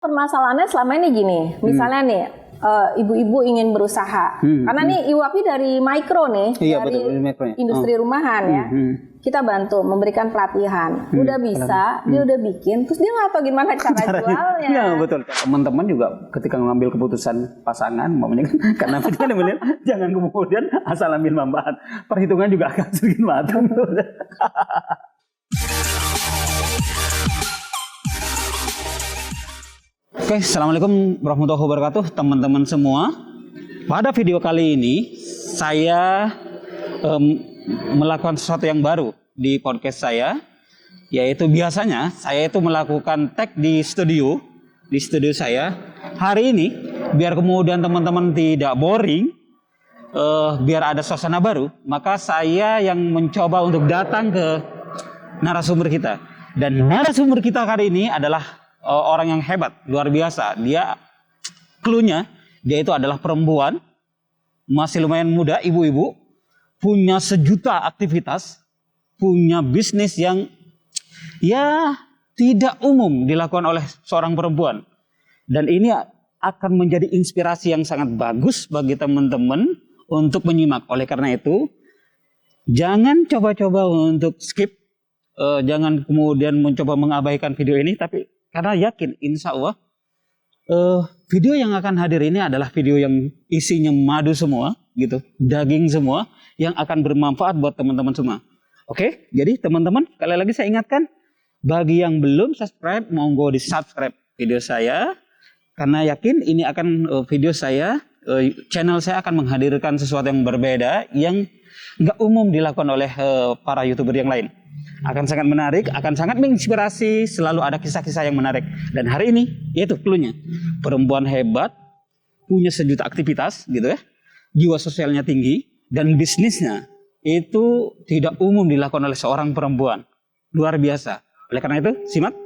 Permasalahannya selama ini gini, misalnya nih ibu-ibu ingin berusaha, karena nih Iwapi dari mikro nih, Iya, dari betul, mikro ya. industri rumahan ya, kita bantu memberikan pelatihan, udah bisa, dia udah bikin, terus dia nggak tahu gimana cara jualnya. Iya betul. Teman-teman juga ketika mengambil keputusan pasangan, mamanya kan, karena kita melihat jangan kemudian asal ambil manfaat, perhitungan juga akan sedikit matang. Oke, assalamualaikum warahmatullahi wabarakatuh, teman-teman semua. Pada video kali ini saya melakukan sesuatu yang baru di podcast saya, yaitu biasanya saya itu melakukan tag di studio saya. Hari ini biar kemudian teman-teman tidak boring, biar ada suasana baru, maka saya yang mencoba untuk datang ke narasumber kita. Dan narasumber kita kali ini adalah orang yang hebat, luar biasa. Dia cluenya, dia itu adalah perempuan, masih lumayan muda, ibu-ibu, punya sejuta aktivitas, punya bisnis yang ya tidak umum dilakukan oleh seorang perempuan. Dan ini akan menjadi inspirasi yang sangat bagus bagi teman-teman untuk menyimak. Oleh karena itu, jangan coba-coba untuk skip, jangan kemudian mencoba mengabaikan video ini, tapi karena yakin insya Allah video yang akan hadir ini adalah video yang isinya madu semua gitu, daging semua yang akan bermanfaat buat teman-teman semua. Oke, jadi teman-teman sekali lagi saya ingatkan, bagi yang belum subscribe monggo di subscribe video saya, karena yakin ini akan video saya, channel saya akan menghadirkan sesuatu yang berbeda yang nggak umum dilakukan oleh para YouTuber yang lain. Akan sangat menarik, akan sangat menginspirasi, selalu ada kisah-kisah yang menarik. Dan hari ini, yaitu cluenya, perempuan hebat, punya sejuta aktivitas, gitu ya, jiwa sosialnya tinggi, dan bisnisnya itu tidak umum dilakukan oleh seorang perempuan, luar biasa. Oleh karena itu, simak,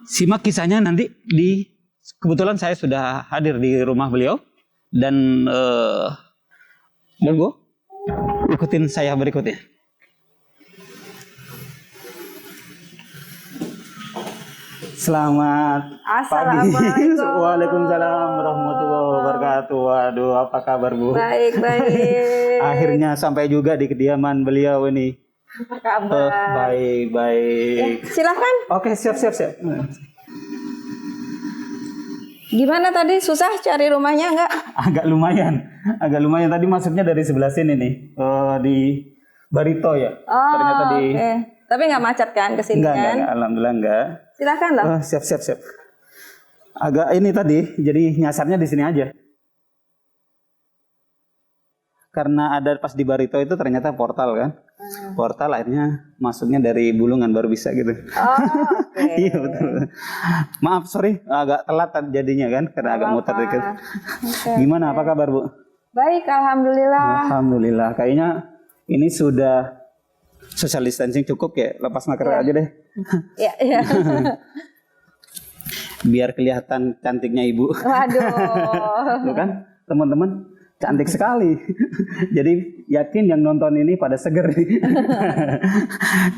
simak kisahnya nanti kebetulan saya sudah hadir di rumah beliau, dan monggo ikutin saya berikutnya. Selamat pagi. Waalaikumsalam warahmatullahi wabarakatuh. Waduh, apa kabar Bu? Baik. Akhirnya sampai juga di kediaman beliau ini. Apa kabar? Baik. Ya, silahkan. Oke, siap. Gimana tadi, susah cari rumahnya enggak? Agak lumayan. Tadi masuknya dari sebelah sini nih, di Barito ya. Oh, oke. Tapi nggak macet kan kesini kan? Enggak, alhamdulillah enggak. Silahkan loh. Siap. Agak ini tadi, jadi nyasarnya di sini aja. Karena ada pas di Barito itu ternyata portal kan. Portal akhirnya masuknya dari Bulungan baru bisa gitu. Oh, okay. Iya betul. Maaf, sorry agak telat jadinya kan karena agak muter dikit. Okay. Gimana, apa kabar Bu? Baik, alhamdulillah. Alhamdulillah. Kayaknya ini sudah social distancing cukup ya. Lepas masker aja deh. Iya. Biar kelihatan cantiknya Ibu. Waduh. Tuh kan teman-teman, cantik sekali. Jadi yakin yang nonton ini pada seger.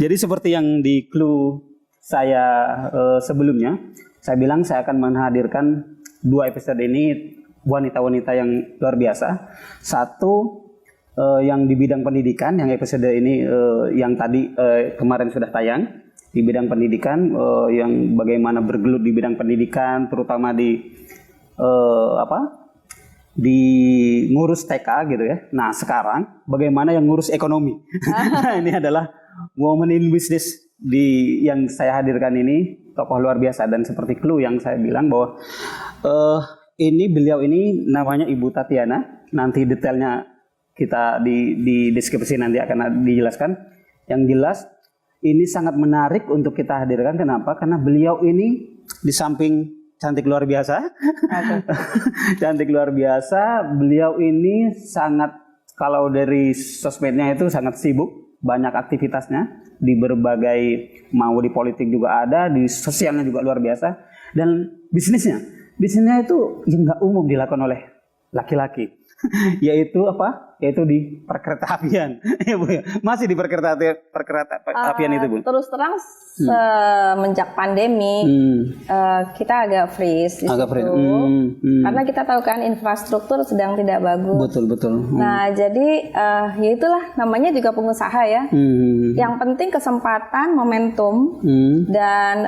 Jadi seperti yang di clue saya sebelumnya, saya bilang saya akan menghadirkan 2 episode ini wanita-wanita yang luar biasa. Satu yang di bidang pendidikan, yang episode ini yang tadi kemarin sudah tayang di bidang pendidikan, yang bagaimana bergelut di bidang pendidikan, terutama di di ngurus TK gitu ya. Nah sekarang bagaimana yang ngurus ekonomi. Nah, ini adalah woman in business yang saya hadirkan ini, tokoh luar biasa. Dan seperti clue yang saya bilang bahwa beliau ini namanya Ibu Tatiana. Nanti detailnya kita di deskripsi nanti akan dijelaskan. Yang jelas ini sangat menarik untuk kita hadirkan. Kenapa? Karena beliau ini di samping cantik luar biasa. Cantik luar biasa. Beliau ini sangat, kalau dari sosmednya itu sangat sibuk, banyak aktivitasnya di berbagai, mau di politik juga ada, di sosialnya juga luar biasa. Dan bisnisnya itu nggak umum dilakukan oleh laki-laki. yaitu apa? Yaitu di perkeretaapian. Ya Bu ya. Masih di perkeretaapian itu Bu. Terus terang semenjak pandemi kita agak freeze di situ. Karena kita tahu kan infrastruktur sedang tidak bagus. Betul. Nah jadi ya itulah namanya juga pengusaha ya. Yang penting kesempatan, momentum dan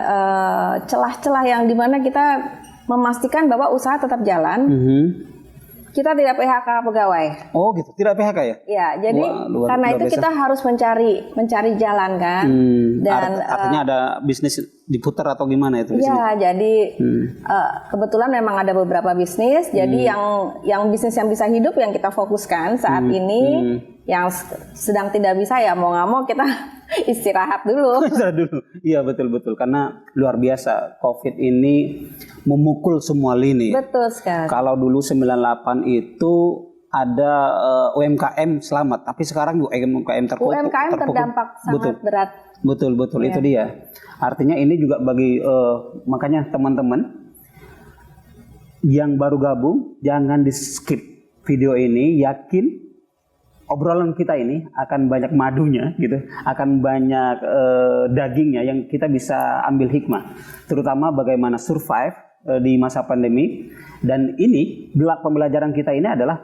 celah-celah yang dimana kita memastikan bahwa usaha tetap jalan. Kita tidak PHK pegawai. Oh gitu, tidak PHK ya? Ya, jadi karena itu kita harus mencari jalan kan. Dan artinya ada bisnis diputar atau gimana itu? Ya, jadi kebetulan memang ada beberapa bisnis. Jadi yang bisnis yang bisa hidup yang kita fokuskan saat ini. Yang sedang tidak bisa ya mau nggak mau kita istirahat dulu. Istirahat dulu. Iya betul karena luar biasa COVID ini memukul semua lini. Betul sekali. Kalau dulu 98 itu ada UMKM selamat, tapi sekarang UMKM terdampak sangat berat. Betul ya. Itu dia. Artinya ini juga bagi makanya teman-teman yang baru gabung jangan di skip video ini, yakin obrolan kita ini akan banyak madunya gitu, akan banyak dagingnya yang kita bisa ambil hikmah, terutama bagaimana survive di masa pandemi. Dan ini pembelajaran kita ini adalah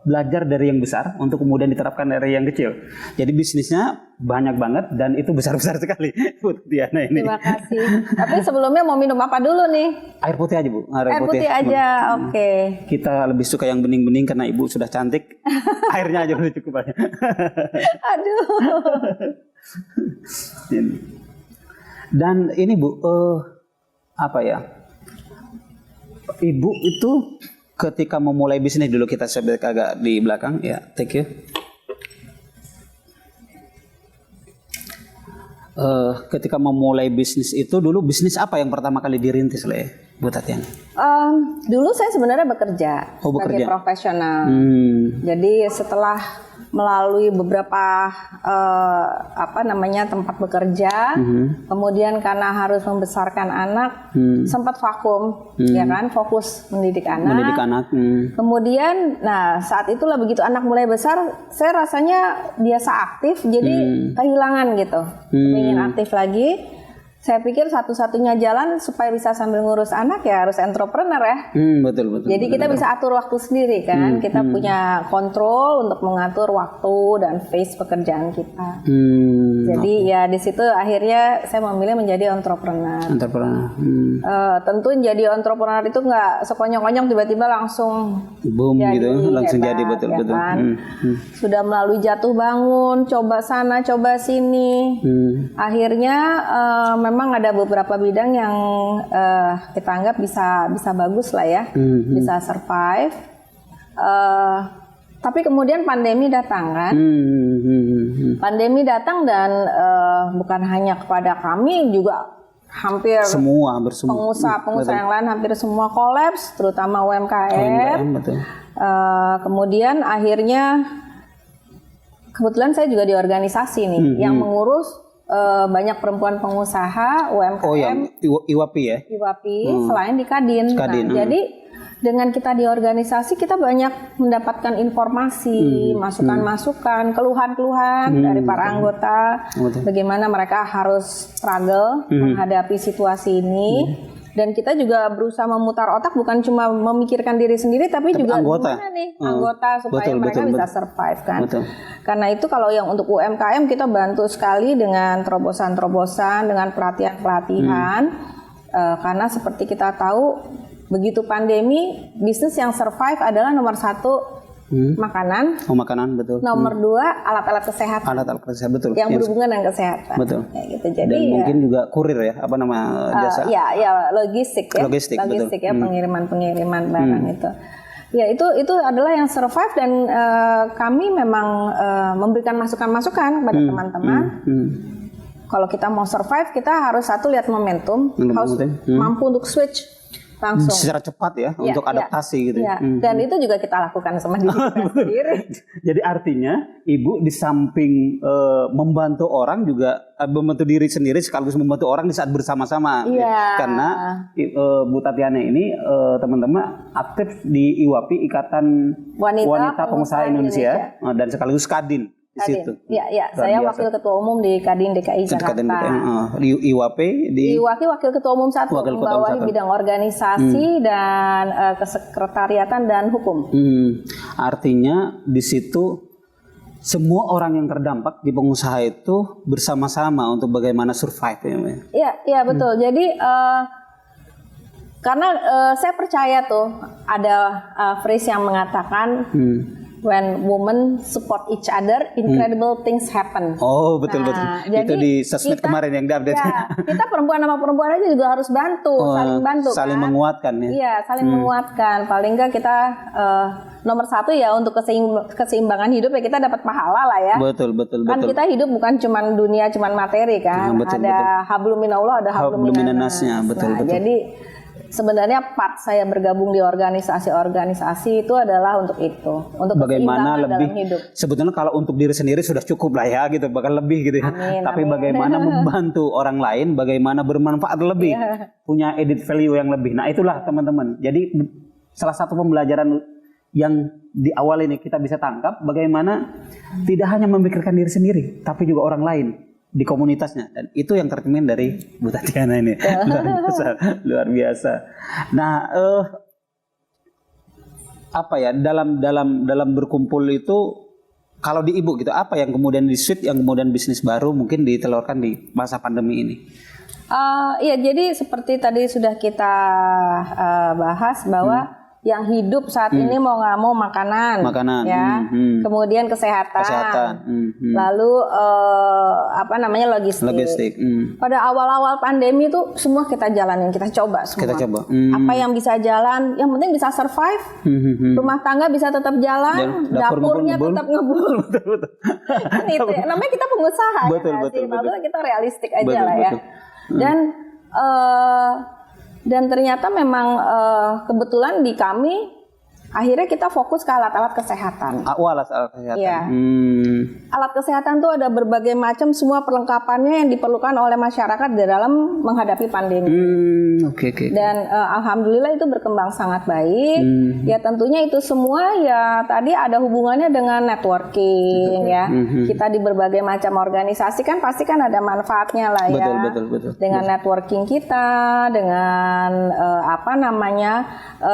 belajar dari yang besar untuk kemudian diterapkan dari yang kecil. Jadi bisnisnya banyak banget dan itu besar-besar sekali Bu Tiana ini. Terima kasih. Tapi sebelumnya mau minum apa dulu nih? Air putih aja Bu. Air putih aja, oke. Kita lebih suka yang bening-bening karena Ibu sudah cantik. Airnya aja udah cukup banyak. Aduh. Dan ini Bu, apa ya? Ibu itu ketika memulai bisnis dulu, kita sebut agak di belakang ya, thank you. Ketika memulai bisnis itu dulu bisnis apa yang pertama kali dirintis oleh Bu Tatiana? Dulu saya sebenarnya bekerja sebagai profesional. Jadi setelah melalui beberapa tempat bekerja, kemudian karena harus membesarkan anak, sempat vakum, ya kan, fokus mendidik anak. Kemudian, nah saat itulah begitu anak mulai besar, saya rasanya biasa aktif, jadi kehilangan gitu, ingin aktif lagi. Saya pikir satu-satunya jalan supaya bisa sambil ngurus anak ya harus entrepreneur ya. Betul. Jadi kita bisa atur waktu sendiri kan. Kita punya kontrol untuk mengatur waktu dan pace pekerjaan kita. Jadi ya di situ akhirnya saya memilih menjadi entrepreneur. Tentu jadi entrepreneur itu nggak sekonyong-konyong tiba-tiba langsung boom jadi, gitu, langsung hebat, jadi betul. Kan? Sudah melalui jatuh bangun, coba sana, coba sini. Akhirnya memang ada beberapa bidang yang kita anggap bisa bagus lah ya, bisa survive. Tapi kemudian pandemi datang kan, pandemi datang dan bukan hanya kepada kami, juga hampir semua pengusaha yang lain hampir semua kolaps, terutama UMKM. Kemudian akhirnya kebetulan saya juga di organisasi nih yang mengurus banyak perempuan pengusaha UMKM. Oh yang IWAPI ya? IWAPI selain di Kadin. Jadi dengan kita di organisasi kita banyak mendapatkan informasi, masukan-masukan, keluhan-keluhan dari para anggota. Bagaimana mereka harus struggle menghadapi situasi ini. Dan kita juga berusaha memutar otak, bukan cuma memikirkan diri sendiri, tapi juga gimana nih anggota supaya mereka bisa survive kan. Karena itu kalau yang untuk UMKM kita bantu sekali dengan terobosan-terobosan, dengan pelatihan-pelatihan. Karena seperti kita tahu, begitu pandemi, bisnis yang survive adalah nomor satu makanan. Makanan betul. Nomor dua alat-alat kesehatan. Alat-alat kesehatan betul. Yang berhubungan dengan kesehatan. Betul. Ya, gitu. Jadi dan mungkin juga kurir ya, apa nama jasa? Ya logistik ya. Logistik betul. Ya, pengiriman barang itu. Ya itu adalah yang survive dan kami memang memberikan masukan-masukan kepada teman-teman. Kalau kita mau survive, kita harus satu lihat momentum, harus mampu untuk switch langsung secara cepat ya untuk adaptasi gitu. Ya. Dan itu juga kita lakukan sama diri kita sendiri. Jadi artinya ibu di samping membantu orang juga membantu diri sendiri sekaligus membantu orang di saat bersama-sama. Iya. Karena Bu Tatiana ini teman-teman aktif di IWAPI Ikatan Wanita Pengusaha Indonesia. Dan sekaligus Kadin. Di situ. Ya, saya wakil ketua umum di Kadin DKI Jakarta. Di IWAP di wakil ketua umum 1 membawahi bidang organisasi dan kesekretariatan dan hukum. Artinya di situ semua orang yang terdampak di pengusaha itu bersama-sama untuk bagaimana survive. Iya betul. Jadi karena saya percaya tuh ada phrase yang mengatakan when women support each other, incredible things happen. Oh betul. Jadi itu di sosmed kemarin yang diupdate. Ya, kita perempuan sama perempuan aja juga harus bantu, saling bantu. Saling kan? menguatkan ya. Iya, saling menguatkan. Paling nggak kita nomor 1 ya untuk keseimbangan hidup ya kita dapat pahala lah ya. Betul. Kan kita hidup bukan cuma dunia, cuma materi kan. Ada hablum minallah, ada hablum minannasnya. Betul. Jadi sebenarnya part saya bergabung di organisasi-organisasi itu adalah untuk itu, untuk bagaimana lebih dalam hidup. Sebetulnya kalau untuk diri sendiri sudah cukup lah ya gitu, bahkan lebih gitu ya. Tapi bagaimana membantu orang lain, bagaimana bermanfaat lebih, punya added value yang lebih. Nah itulah teman-teman. Jadi salah satu pembelajaran yang di awal ini kita bisa tangkap bagaimana tidak hanya memikirkan diri sendiri, tapi juga orang lain di komunitasnya, dan itu yang tercermin dari Bu Tatiana ini. luar biasa. Nah, apa ya dalam berkumpul itu kalau di ibu gitu, apa yang kemudian di suite yang kemudian bisnis baru mungkin ditelurkan di masa pandemi ini? Iya, jadi seperti tadi sudah kita bahas bahwa yang hidup saat ini mau nggak mau makanan ya, kemudian kesehatan. Lalu logistik. Pada awal-awal pandemi itu semua kita jalanin, kita coba semua. Apa yang bisa jalan, yang penting bisa survive, rumah tangga bisa tetap jalan, dapurnya tetap ngebul. Kan itu ya, namanya kita pengusaha. Betul. Maksudnya kita realistik aja lah ya. Dan ternyata memang kebetulan di kami akhirnya kita fokus ke alat-alat kesehatan. Alat kesehatan. Iya. Alat kesehatan tuh ada berbagai macam semua perlengkapannya yang diperlukan oleh masyarakat di dalam menghadapi pandemi. Oke. Dan alhamdulillah itu berkembang sangat baik. Ya tentunya itu semua ya tadi ada hubungannya dengan networking ya. Kita di berbagai macam organisasi kan pasti kan ada manfaatnya lah ya. Betul. Dengan networking kita, dengan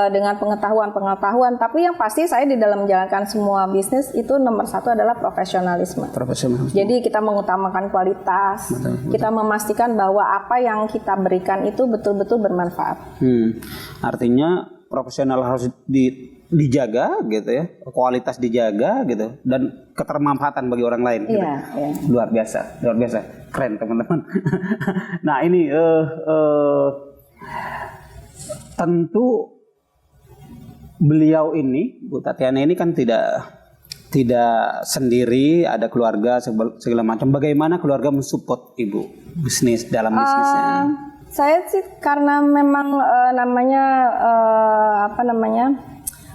dengan pengetahuan. Tapi yang pasti saya di dalam menjalankan semua bisnis itu nomor 1 adalah profesionalisme. Jadi kita mengutamakan kualitas, kita memastikan bahwa apa yang kita berikan itu betul-betul bermanfaat. Artinya profesional harus dijaga gitu ya, kualitas dijaga gitu, dan ketermanfaatan bagi orang lain. Gitu. Luar biasa, keren teman-teman. Nah ini tentu beliau ini, Bu Tatiana ini kan tidak sendiri, ada keluarga segala macam. Bagaimana keluarga mensupport ibu dalam bisnisnya? Saya sih karena memang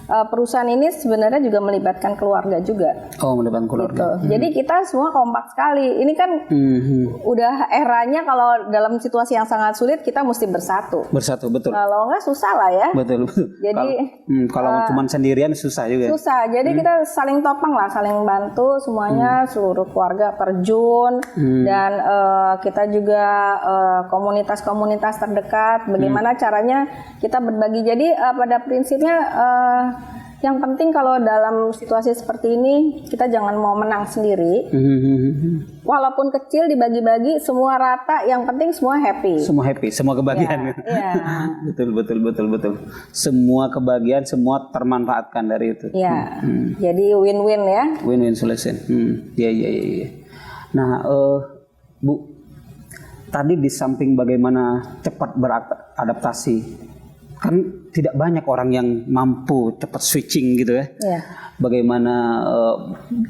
perusahaan ini sebenarnya juga melibatkan keluarga juga. Melibatkan keluarga. Gitu. Jadi kita semua kompak sekali. Ini kan udah eranya kalau dalam situasi yang sangat sulit kita mesti bersatu. Betul. Kalau nggak susah lah ya. Betul. Jadi kalau cuma sendirian susah juga. Susah. Jadi kita saling topang lah, saling bantu semuanya, seluruh keluarga terjun dan kita juga komunitas-komunitas terdekat. Bagaimana caranya kita berbagi. Jadi pada prinsipnya yang penting kalau dalam situasi seperti ini kita jangan mau menang sendiri. Walaupun kecil dibagi-bagi semua rata, yang penting semua happy. Semua kebahagiaan. Betul. Semua kebahagiaan, semua termanfaatkan dari itu. Jadi win-win ya. Win-win solution. Iya. Nah, Bu, tadi di samping bagaimana cepat beradaptasi, kan tidak banyak orang yang mampu cepat switching gitu ya. Bagaimana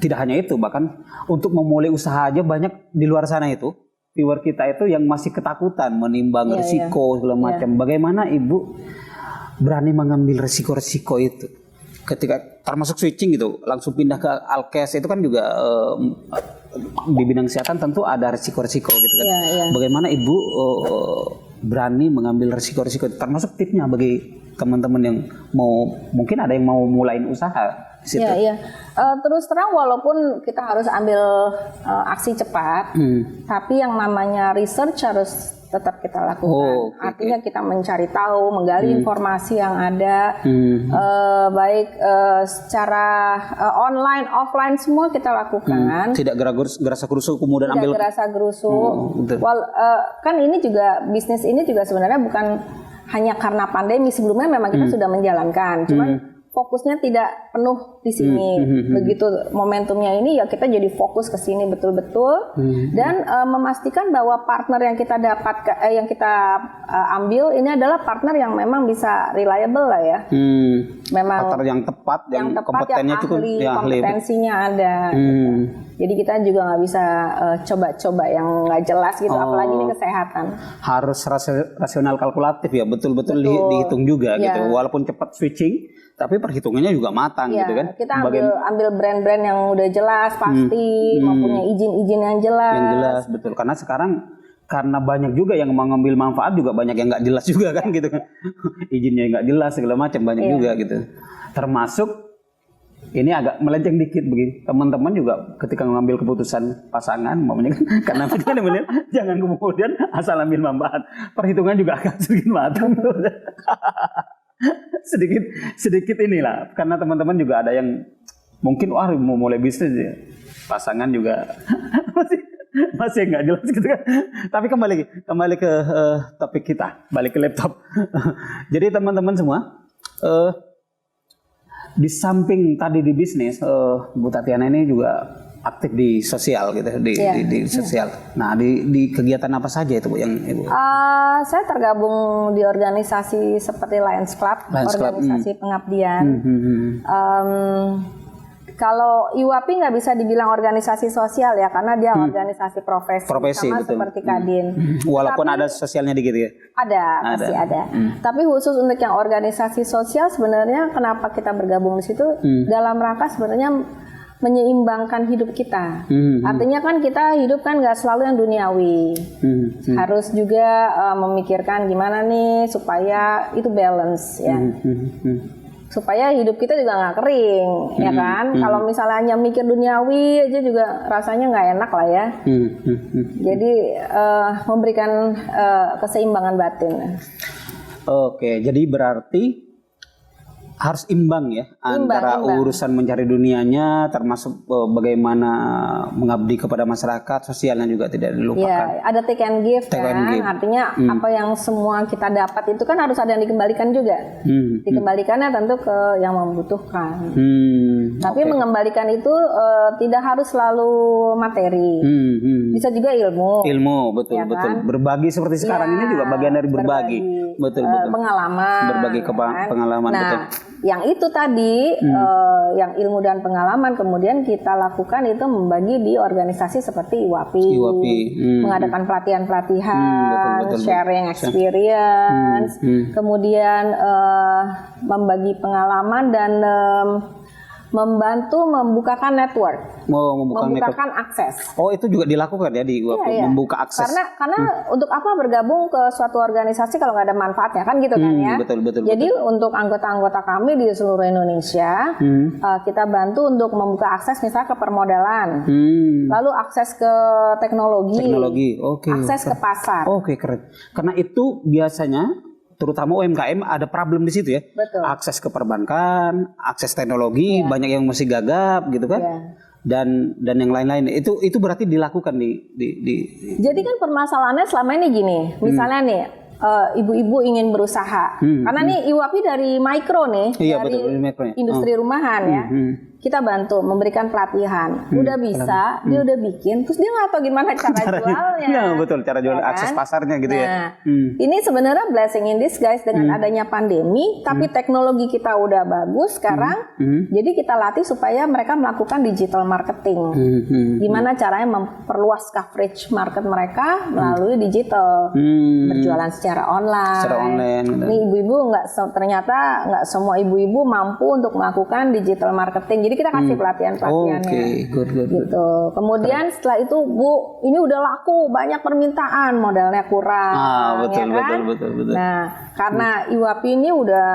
tidak hanya itu, bahkan untuk memulai usaha aja banyak di luar sana itu viewer kita itu yang masih ketakutan menimbang risiko segala macam. Bagaimana Ibu berani mengambil resiko-resiko itu? Ketika termasuk switching gitu, langsung pindah ke Alkes itu kan juga di bidang kesehatan tentu ada resiko-resiko gitu kan. Bagaimana Ibu berani mengambil resiko-resiko, termasuk tipsnya bagi teman-teman yang mungkin ada yang mau mulain usaha di situ. Terus terang walaupun kita harus ambil aksi cepat, tapi yang namanya research harus tetap kita lakukan. Artinya kita mencari tahu, menggali informasi yang ada, baik secara online, offline semua kita lakukan. Tidak gerasa gerusu kemudian ambil. Tidak gerasa gerusu. Kan ini juga bisnis ini juga sebenarnya bukan hanya karena pandemi, sebelumnya memang kita sudah menjalankan, cuman fokusnya tidak penuh di sini. Begitu momentumnya ini ya kita jadi fokus ke sini betul-betul dan memastikan bahwa partner yang kita yang kita ambil ini adalah partner yang memang bisa reliable lah ya. Memang partner yang tepat, yang kompetennya cukup, kompetensinya ada. Gitu. Jadi kita juga nggak bisa coba-coba yang nggak jelas gitu, apalagi ini kesehatan. Harus rasional kalkulatif ya, betul-betul dihitung juga gitu. Walaupun cepat switching, tapi perhitungannya juga matang gitu kan. Kita ambil brand-brand yang udah jelas pasti, mempunyai izin-izin yang jelas. Yang jelas, betul. Karena sekarang karena banyak juga yang mengambil manfaat, juga banyak yang nggak jelas juga kan gitu kan. Izinnya nggak jelas segala macam banyak juga gitu. Termasuk ini agak melenceng dikit begini. Teman-teman juga ketika mengambil keputusan pasangan, maunya kan karena jangan kemudian asal ambil manfaat. Perhitungan juga agak sedikit matang. sedikit inilah, karena teman-teman juga ada yang mungkin mau mulai bisnis ya, pasangan juga masih nggak jelas gitu kan. Tapi kembali ke topik kita, balik ke laptop. Jadi teman-teman semua, di samping tadi di bisnis, Bu Tatiana ini juga aktif di sosial gitu, di sosial. Nah, di kegiatan apa saja itu Bu yang Ibu? Saya tergabung di organisasi seperti Lions Club, organisasi pengabdian. Kalau IWAPI nggak bisa dibilang organisasi sosial ya, karena dia organisasi profesi sama betul. Seperti Kadin. Walaupun ada sosialnya dikit ya? Pasti ada. Tapi khusus untuk yang organisasi sosial sebenarnya kenapa kita bergabung di situ dalam rangka sebenarnya menyeimbangkan hidup kita. Artinya kan kita hidup kan nggak selalu yang duniawi. Harus juga memikirkan gimana nih supaya itu balance ya. Supaya hidup kita juga nggak kering, ya kan? Kalau misalnya hanya mikir duniawi aja juga rasanya nggak enak lah ya. Jadi memberikan keseimbangan batin. Oke, jadi berarti harus imbang ya antara urusan mencari dunianya, termasuk bagaimana mengabdi kepada masyarakat, sosialnya juga tidak dilupakan. Ya, ada take and give kan, artinya apa yang semua kita dapat itu kan harus ada yang dikembalikan juga. Dikembalikannya tentu ke yang membutuhkan. Tapi mengembalikan itu tidak harus selalu materi, bisa juga ilmu. Betul, ya kan? Betul. Berbagi seperti sekarang ini juga bagian dari berbagi. Betul. Pengalaman. Berbagi pengalaman. Nah, betul. Yang itu tadi, yang ilmu dan pengalaman kemudian kita lakukan itu membagi di organisasi seperti IWAPI. Mengadakan pelatihan-pelatihan, sharing experience, kemudian membagi pengalaman dan membantu membukakan network, membukakan akses. Oh, itu juga dilakukan ya di membuka akses. Karena untuk apa bergabung ke suatu organisasi kalau nggak ada manfaatnya kan gitu kan ya. Betul. Jadi untuk anggota-anggota kami di seluruh Indonesia, kita bantu untuk membuka akses misalnya ke permodalan, lalu akses ke teknologi, akses ke pasar. Oke, keren. Karena itu biasanya terutama UMKM ada problem di situ ya. Betul. Akses ke perbankan, akses teknologi, banyak yang masih gagap gitu kan. Dan yang lain-lain itu berarti dilakukan di Jadi kan permasalahannya selama ini gini, misalnya nih ibu-ibu ingin berusaha. Karena nih IWAPI dari mikro nih, dari industri rumahan ya. kita bantu memberikan pelatihan. Udah bisa, dia udah bikin, terus dia nggak tahu gimana cara jualnya. Nah, betul, cara jual, Ya kan? akses pasarnya gitu ya. Ini sebenarnya blessing in disguise dengan adanya pandemi, tapi teknologi kita udah bagus sekarang. Jadi kita latih supaya mereka melakukan digital marketing. Gimana caranya memperluas coverage market mereka melalui digital, berjualan secara online. Secara online. Gitu. Ini ibu-ibu ternyata nggak semua ibu-ibu mampu untuk melakukan digital marketing. Jadi kita kasih pelatihan-pelatihannya. Oke, good. Gitu. Kemudian setelah itu Bu, ini udah laku, banyak permintaan, modalnya kurang. Betul, ya kan? betul. Nah, karena Iwapi ini udah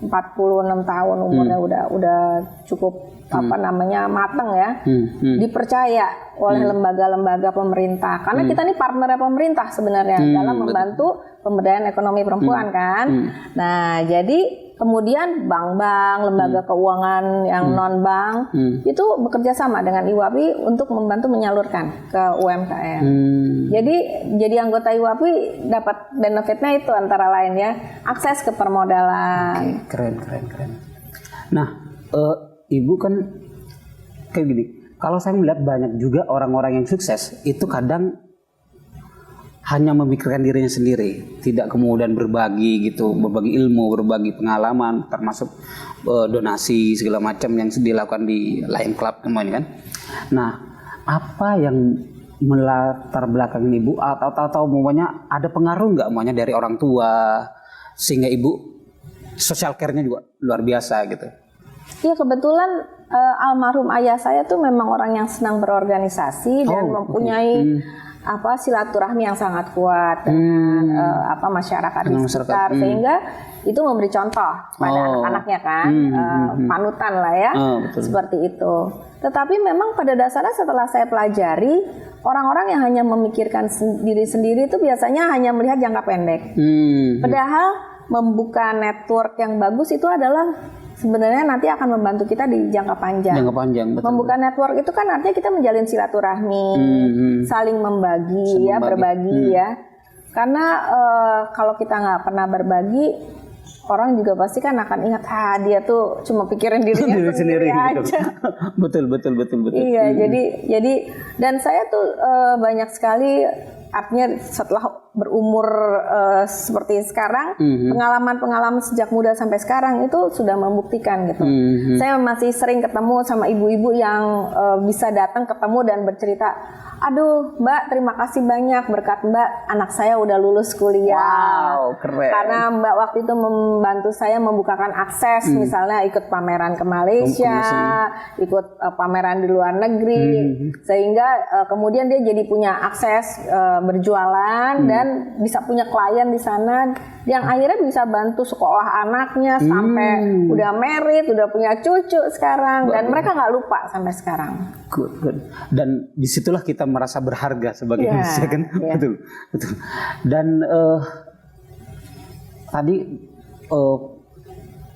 46 tahun umurnya, udah cukup mateng ya. Dipercaya oleh lembaga-lembaga pemerintah. Karena kita ini partnernya pemerintah sebenarnya dalam membantu pemberdayaan ekonomi perempuan kan. Nah, jadi kemudian bank-bank, lembaga keuangan yang non-bank itu bekerja sama dengan Iwapi untuk membantu menyalurkan ke UMKM. Jadi anggota Iwapi dapat benefitnya itu antara lain ya, akses ke permodalan. Keren. Nah, Ibu kan kayak gini. Kalau saya melihat banyak juga orang-orang yang sukses itu kadang hanya memikirkan dirinya sendiri, tidak kemudian berbagi ilmu, berbagi pengalaman, termasuk donasi segala macam yang dilakukan di Lion Club kemarin kan. Nah, apa yang melatar belakang Ibu atau umumnya ada pengaruh nggak umumnya dari orang tua sehingga Ibu social care-nya juga luar biasa gitu? Iya, kebetulan almarhum ayah saya tuh memang orang yang senang berorganisasi dan mempunyai silaturahmi yang sangat kuat dengan masyarakat di sekitar, sehingga itu memberi contoh pada anak-anaknya kan, panutan lah ya, seperti itu. Tetapi memang pada dasarnya setelah saya pelajari, orang-orang yang hanya memikirkan diri sendiri itu biasanya hanya melihat jangka pendek. Padahal membuka network yang bagus itu adalah sebenarnya nanti akan membantu kita di jangka panjang. Betul. Membuka network itu kan artinya kita menjalin silaturahmi, saling membagi, berbagi ya. Karena kalau kita nggak pernah berbagi, orang juga pasti kan akan ingat, dia tuh cuma pikirin dirinya sendiri aja. Betul. Iya, jadi dan saya tuh banyak sekali. Artinya setelah berumur seperti sekarang, pengalaman-pengalaman sejak muda sampai sekarang itu sudah membuktikan gitu. Saya masih sering ketemu sama ibu-ibu yang bisa datang ketemu dan bercerita, aduh Mbak, terima kasih banyak, berkat Mbak anak saya udah lulus kuliah. Wow, keren. Karena Mbak waktu itu membantu saya membukakan akses, misalnya ikut pameran ke Malaysia, ikut pameran di luar negeri, sehingga kemudian dia jadi punya akses berjualan dan bisa punya klien di sana, yang akhirnya bisa bantu sekolah anaknya sampai udah married, udah punya cucu sekarang, dan mereka nggak lupa sampai sekarang. Good. Dan disitulah kita merasa berharga sebagai manusia kan, betul. Dan tadi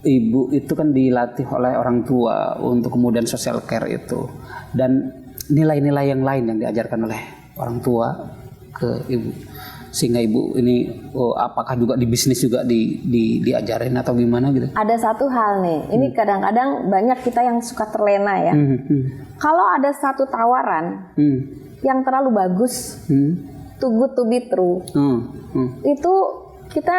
Ibu itu kan dilatih oleh orang tua untuk kemudian social care itu, dan nilai-nilai yang lain yang diajarkan oleh orang tua ke Ibu, sehingga Ibu ini apakah juga di bisnis juga diajarin atau gimana gitu? Ada satu hal nih, ini kadang-kadang banyak kita yang suka terlena ya. Kalau ada satu tawaran yang terlalu bagus, too good to be true, itu kita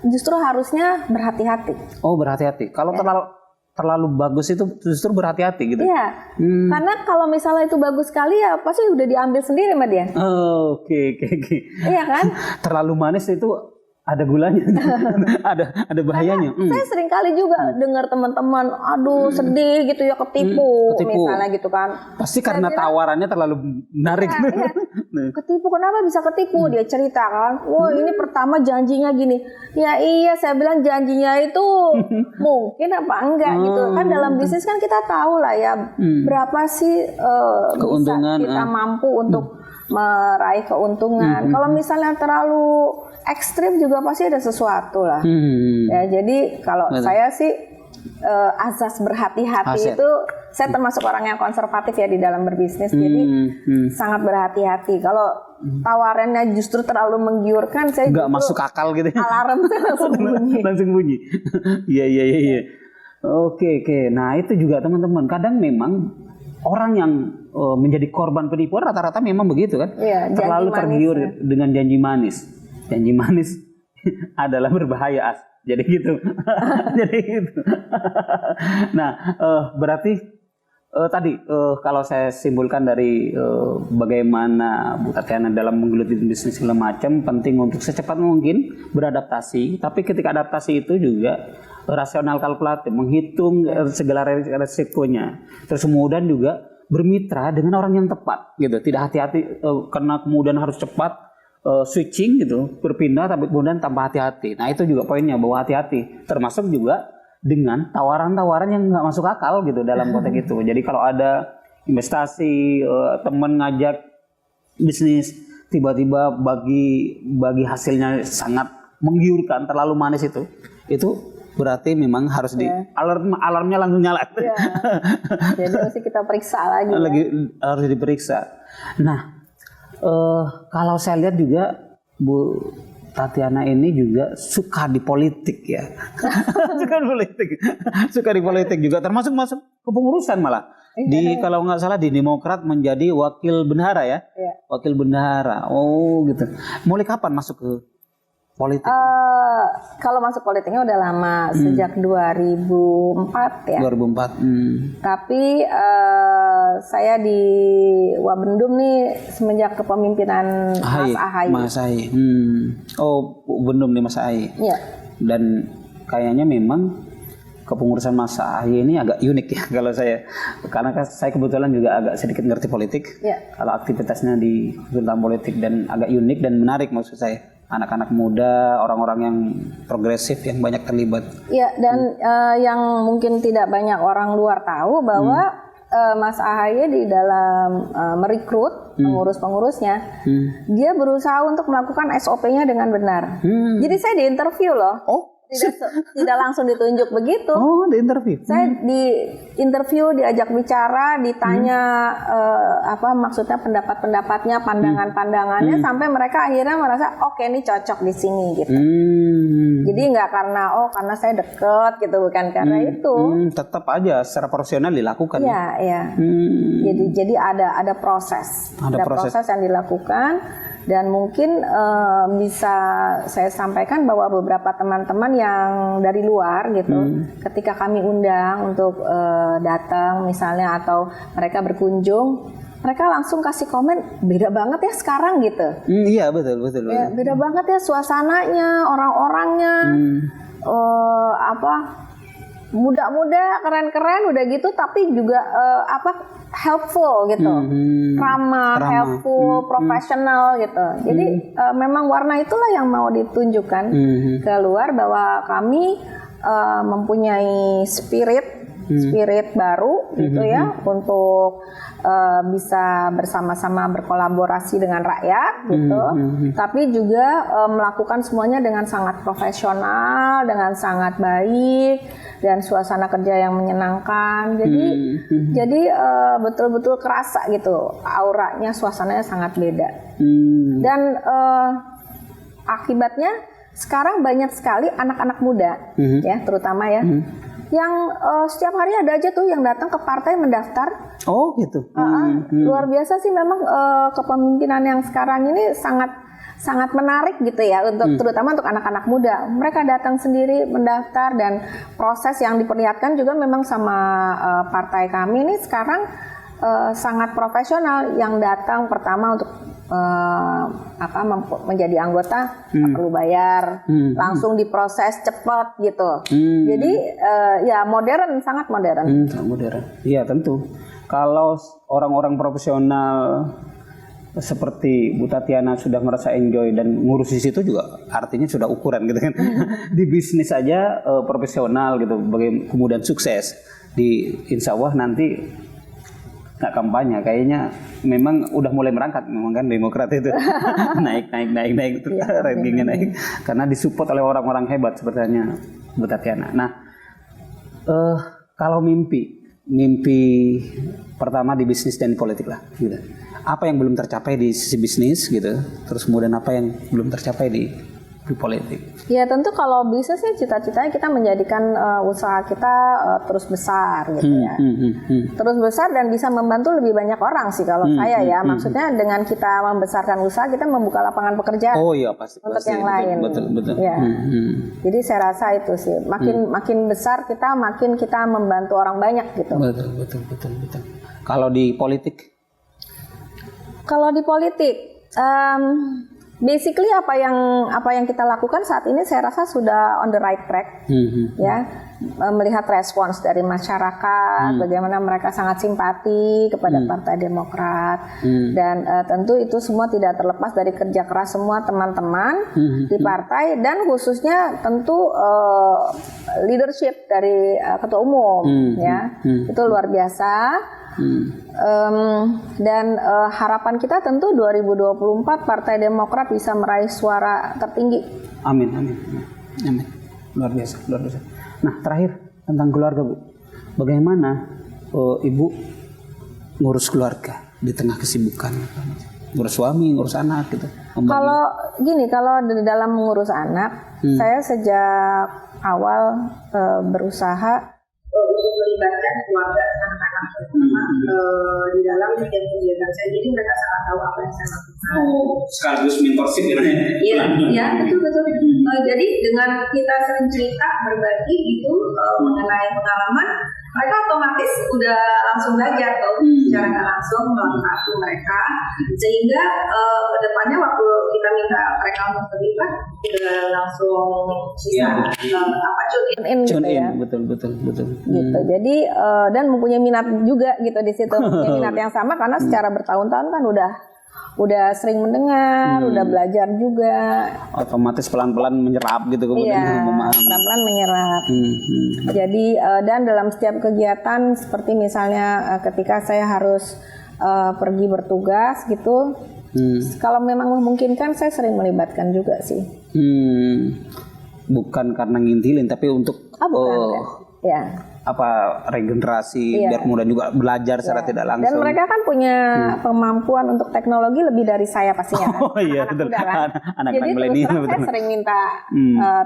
justru harusnya berhati-hati. Oh, berhati-hati. Kalau terlalu bagus itu justru berhati-hati gitu. Iya. Karena kalau misalnya itu bagus sekali ya pasti udah diambil sendiri sama dia. Oke. Iya kan? Terlalu manis itu ada gulanya. ada bahayanya. Saya sering kali juga dengar teman-teman, aduh sedih gitu ya, ketipu misalnya gitu kan. Pasti karena tawarannya terlalu menarik. Iya. Ketipu, kenapa bisa ketipu? Dia cerita kan, wah ini pertama janjinya gini. Ya iya, saya bilang janjinya itu mungkin apa enggak gitu. Kan dalam bisnis kan kita tahu lah ya, berapa sih keuntungan bisa kita mampu untuk meraih keuntungan. Kalau misalnya terlalu ekstrim juga pasti ada sesuatu lah. Ya, jadi kalau saya sih azas berhati-hati itu, saya termasuk orang yang konservatif ya di dalam berbisnis. Jadi sangat berhati-hati. Kalau tawarannya justru terlalu menggiurkan, saya nggak masuk akal gitu. Alarm saya langsung bunyi. Langsung bunyi. Iya. Oke. Nah itu juga teman-teman. Kadang memang orang yang menjadi korban penipuan rata-rata memang begitu kan. Iya, terlalu tergiur dengan janji manis. Janji manis adalah berbahaya as. Jadi gitu. Jadi gitu. Nah berarti tadi kalau saya simpulkan dari bagaimana Bu Tatiana dalam menggeluti bisnis segala macam, penting untuk secepat mungkin beradaptasi. Tapi ketika adaptasi itu juga rasional, kalkulatif, menghitung segala resikonya. Terus kemudian juga bermitra dengan orang yang tepat, gitu. Tidak hati-hati karena kemudian harus cepat switching gitu, berpindah tapi kemudian tanpa hati-hati. Nah itu juga poinnya, bahwa hati-hati. Termasuk juga dengan tawaran-tawaran yang nggak masuk akal gitu dalam konteks itu. Jadi kalau ada investasi, teman ngajak bisnis, tiba-tiba bagi hasilnya sangat menggiurkan, terlalu manis itu berarti memang harus di alarmnya langsung nyala. Ya. Jadi mesti kita periksa lagi. Harus diperiksa. Nah, kalau saya lihat juga Bu Tatiana ini juga suka di politik ya. Suka di politik juga, termasuk masuk kepengurusan malah. Kalau nggak salah di Demokrat menjadi wakil bendahara ya. Wakil bendahara. Oh gitu. Mulai kapan masuk ke politik? Kalau masuk politiknya udah lama, sejak 2004 ya. 2004. Tapi saya di Wabendum nih semenjak kepemimpinan Mas Ahaye. Mas Ahaye. Oh, Bendum nih Mas Ahaye. Iya. Dan kayaknya memang kepengurusan Mas Ahaye ini agak unik ya kalau saya, karena saya kebetulan juga agak sedikit ngerti politik. Iya. Kalau aktivitasnya di tentang politik dan agak unik dan menarik maksud saya. Anak-anak muda, orang-orang yang progresif yang banyak terlibat. Iya, dan yang mungkin tidak banyak orang luar tahu bahwa Mas Ahaye di dalam merekrut pengurus-pengurusnya, dia berusaha untuk melakukan SOP-nya dengan benar. Jadi saya diinterview loh. Oh, tidak langsung ditunjuk begitu. Oh, diinterview. Saya diinterview, diajak bicara, ditanya apa maksudnya pendapat-pendapatnya, pandangan-pandangannya, sampai mereka akhirnya merasa oke, ini cocok di sini gitu. Jadi nggak karena saya deket gitu, bukan karena itu. Tetap aja secara profesional dilakukan. Iya. Jadi ada proses. Ada proses yang dilakukan. Dan mungkin bisa saya sampaikan bahwa beberapa teman-teman yang dari luar gitu, ketika kami undang untuk datang misalnya atau mereka berkunjung, mereka langsung kasih komen, beda banget ya sekarang gitu. Iya betul. Ya, beda banget ya suasananya, orang-orangnya, muda-muda, keren-keren, udah gitu, tapi juga helpful gitu, ramah, helpful, profesional gitu. Jadi memang warna itulah yang mau ditunjukkan keluar bahwa kami mempunyai spirit baru gitu ya, untuk bisa bersama-sama berkolaborasi dengan rakyat gitu, tapi juga melakukan semuanya dengan sangat profesional, dengan sangat baik, dan suasana kerja yang menyenangkan. Jadi betul-betul kerasa gitu, auranya, suasananya sangat beda. Dan akibatnya sekarang banyak sekali anak-anak muda ya, terutama ya, yang setiap hari ada aja tuh yang datang ke partai mendaftar. Oh gitu. Luar biasa sih memang kepemimpinan yang sekarang ini sangat menarik gitu ya, untuk terutama untuk anak-anak muda. Mereka datang sendiri mendaftar, dan proses yang diperlihatkan juga memang sama partai kami ini sekarang sangat profesional. Yang datang pertama untuk menjadi anggota nggak perlu bayar, langsung diproses cepat gitu. Jadi ya sangat modern. Sangat modern. Iya tentu. Kalau orang-orang profesional seperti Bu Tatiana sudah merasa enjoy dan ngurus di situ, juga artinya sudah ukuran gitu kan. Di bisnis aja profesional gitu, kemudian sukses, insya Allah nanti nggak kampanye, kayaknya memang udah mulai merangkak memang kan Demokrat itu. naik itu rankingnya naik karena disupport oleh orang-orang hebat sepertinya Bu Tatiana. Nah, kalau mimpi pertama di bisnis dan politik lah gitu. Apa yang belum tercapai di sisi bisnis gitu, terus kemudian apa yang belum tercapai di di politik? Ya tentu kalau bisa sih cita-citanya kita menjadikan usaha kita terus besar gitu ya. Terus besar dan bisa membantu lebih banyak orang sih kalau saya ya. Maksudnya dengan kita membesarkan usaha kita membuka lapangan pekerjaan. Oh iya pasti. Untuk yang lain. Betul. Ya. Jadi saya rasa itu sih. Makin besar kita makin kita membantu orang banyak gitu. Betul. Kalau di politik? Kalau di politik basically apa yang kita lakukan saat ini saya rasa sudah on the right track, ya, melihat respons dari masyarakat, bagaimana mereka sangat simpati kepada Partai Demokrat, dan tentu itu semua tidak terlepas dari kerja keras semua teman-teman di partai dan khususnya tentu leadership dari ketua umum, ya, itu luar biasa. Dan harapan kita tentu 2024 Partai Demokrat bisa meraih suara tertinggi. Amin. Luar biasa. Nah terakhir tentang keluarga Bu, bagaimana Ibu ngurus keluarga di tengah kesibukan, ngurus suami, ngurus anak gitu? Kalau di dalam mengurus anak, saya sejak awal berusaha untuk melibatkan keluarga anak-anak terutama di dalam kegiatan saya. Jadi mereka sangat tahu apa yang saya lakukan. Sekaligus mentorship ya? Iya, betul. Jadi dengan kita sering cerita, berbagi gitu mengenai pengalaman, mereka otomatis udah langsung belajar tuh secara nggak langsung melalui kartu mereka, sehingga kedepannya waktu kita minta mereka untuk terlibat udah langsung tune in gitu ya. Betul. Gitu. Jadi dan mempunyai minat juga gitu di situ, mempunyai minat yang sama karena secara bertahun-tahun kan udah sering mendengar, udah belajar juga. Otomatis pelan-pelan menyerap gitu kemudian memahami. Pelan-pelan menyerap. Jadi dan dalam setiap kegiatan seperti misalnya ketika saya harus pergi bertugas gitu, kalau memang memungkinkan saya sering melibatkan juga sih. Bukan karena ngintilin tapi untuk regenerasi biar kemudian juga belajar secara tidak langsung. Dan mereka kan punya kemampuan untuk teknologi lebih dari saya pastinya kan. Oh iya betul. Anak-anak milenial saya sering minta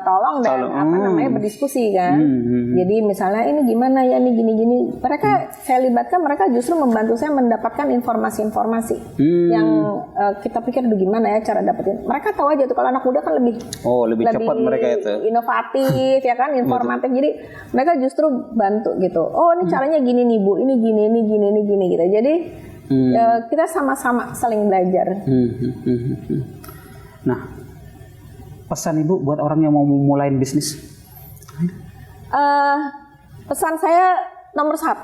tolong dan berdiskusi kan. Jadi misalnya ini gimana ya, ini gini-gini. Mereka saya libatkan, mereka justru membantu saya mendapatkan informasi-informasi yang kita pikir gimana ya cara dapetin. Mereka tahu aja tuh kalau anak muda kan lebih cepat mereka itu. Inovatif ya kan, informatif. Jadi mereka justru bantu gitu. Oh ini caranya gini nih Bu, ini gini gitu. Jadi kita sama-sama saling belajar. Nah, pesan Ibu buat orang yang mau memulai bisnis? Pesan saya nomor 1,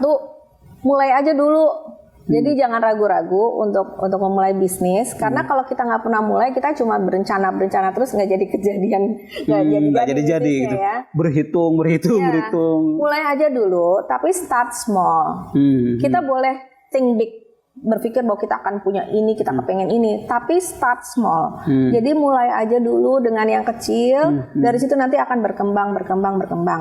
mulai aja dulu. Jadi jangan ragu-ragu untuk memulai bisnis, karena kalau kita nggak pernah mulai, kita cuma berencana terus nggak jadi kejadian, nggak jadi gitu. Ya. Berhitung. Mulai aja dulu, tapi start small. Kita boleh think big, berpikir bahwa kita akan punya ini, kita kepengen ini, tapi start small. Jadi mulai aja dulu dengan yang kecil, dari situ nanti akan berkembang.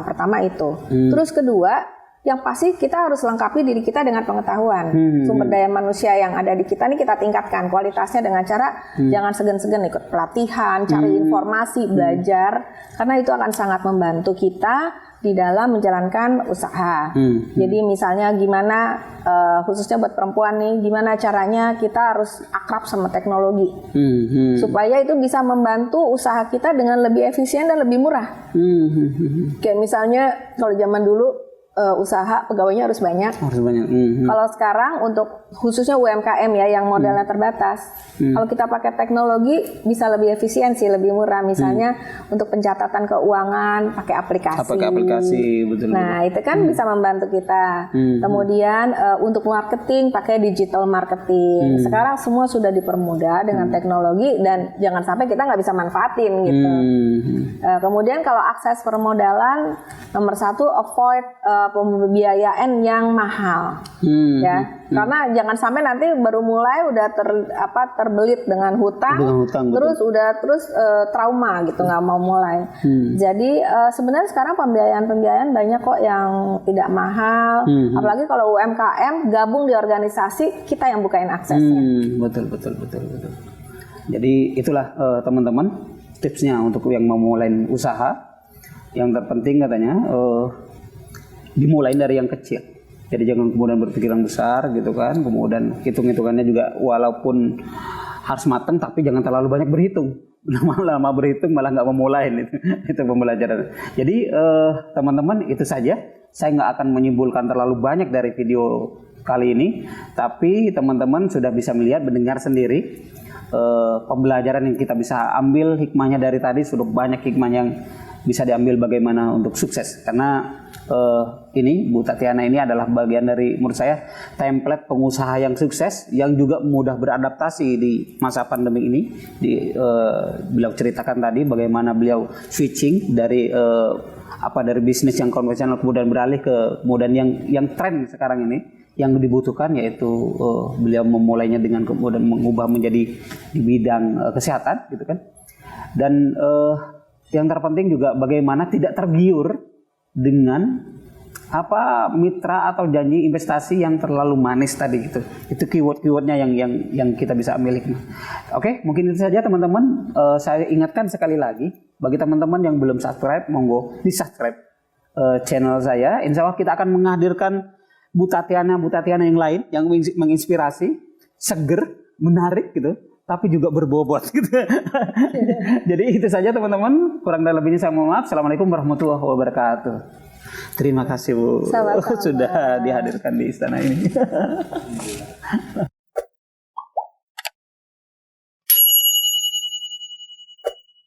Pertama itu. Terus kedua, yang pasti kita harus lengkapi diri kita dengan pengetahuan. Sumber daya manusia yang ada di kita ini kita tingkatkan kualitasnya dengan cara jangan segan-segan ikut pelatihan, cari informasi, belajar, karena itu akan sangat membantu kita di dalam menjalankan usaha. Jadi misalnya gimana khususnya buat perempuan nih, gimana caranya kita harus akrab sama teknologi supaya itu bisa membantu usaha kita dengan lebih efisien dan lebih murah. Kayak misalnya kalau zaman dulu usaha pegawainya harus banyak. Kalau sekarang untuk khususnya UMKM ya yang modalnya terbatas, kalau kita pakai teknologi bisa lebih efisiensi, lebih murah. Misalnya untuk pencatatan keuangan pakai aplikasi. Betul. Nah itu kan bisa membantu kita. Kemudian untuk marketing pakai digital marketing. Sekarang semua sudah dipermudah dengan teknologi dan jangan sampai kita nggak bisa manfaatin gitu. Kemudian kalau akses permodalan nomor 1 avoid pembiayaan yang mahal, ya, karena jangan sampai nanti baru mulai udah terbelit dengan hutang terus trauma gitu, nggak mau mulai. Jadi sebenarnya sekarang pembiayaan banyak kok yang tidak mahal, apalagi kalau UMKM gabung di organisasi kita yang bukain aksesnya. Betul. Jadi itulah teman-teman tipsnya untuk yang mau mulai usaha. Yang terpenting katanya dimulai dari yang kecil. Jadi jangan kemudian berpikiran besar gitu kan. Kemudian hitung-hitungannya juga walaupun harus matang, tapi jangan terlalu banyak berhitung. Lama-lama berhitung malah nggak memulai itu pembelajaran. Jadi teman-teman itu saja. Saya nggak akan menyimpulkan terlalu banyak dari video kali ini, tapi teman-teman sudah bisa melihat, mendengar sendiri pembelajaran yang kita bisa ambil hikmahnya dari tadi. Sudah banyak hikmah yang bisa diambil bagaimana untuk sukses, karena ini Bu Tatiana ini adalah bagian dari menurut saya template pengusaha yang sukses yang juga mudah beradaptasi di masa pandemi ini. Beliau ceritakan tadi bagaimana beliau switching dari dari bisnis yang konvensional kemudian beralih ke kemudian yang tren sekarang ini yang dibutuhkan, yaitu beliau memulainya dengan kemudian mengubah menjadi di bidang kesehatan gitu kan. Dan yang terpenting juga bagaimana tidak tergiur dengan mitra atau janji investasi yang terlalu manis tadi gitu. Itu keywordnya yang kita bisa ambil. Oke, mungkin itu saja teman-teman. Saya ingatkan sekali lagi bagi teman-teman yang belum subscribe, monggo di subscribe channel saya. Insya Allah kita akan menghadirkan Bu Tatiana yang lain yang menginspirasi, seger, menarik gitu, tapi juga berbobot gitu. Jadi itu saja teman-teman, kurang dan lebihnya saya mohon maaf. Assalamualaikum warahmatullahi wabarakatuh. Terima kasih Bu sudah dihadirkan di istana ini.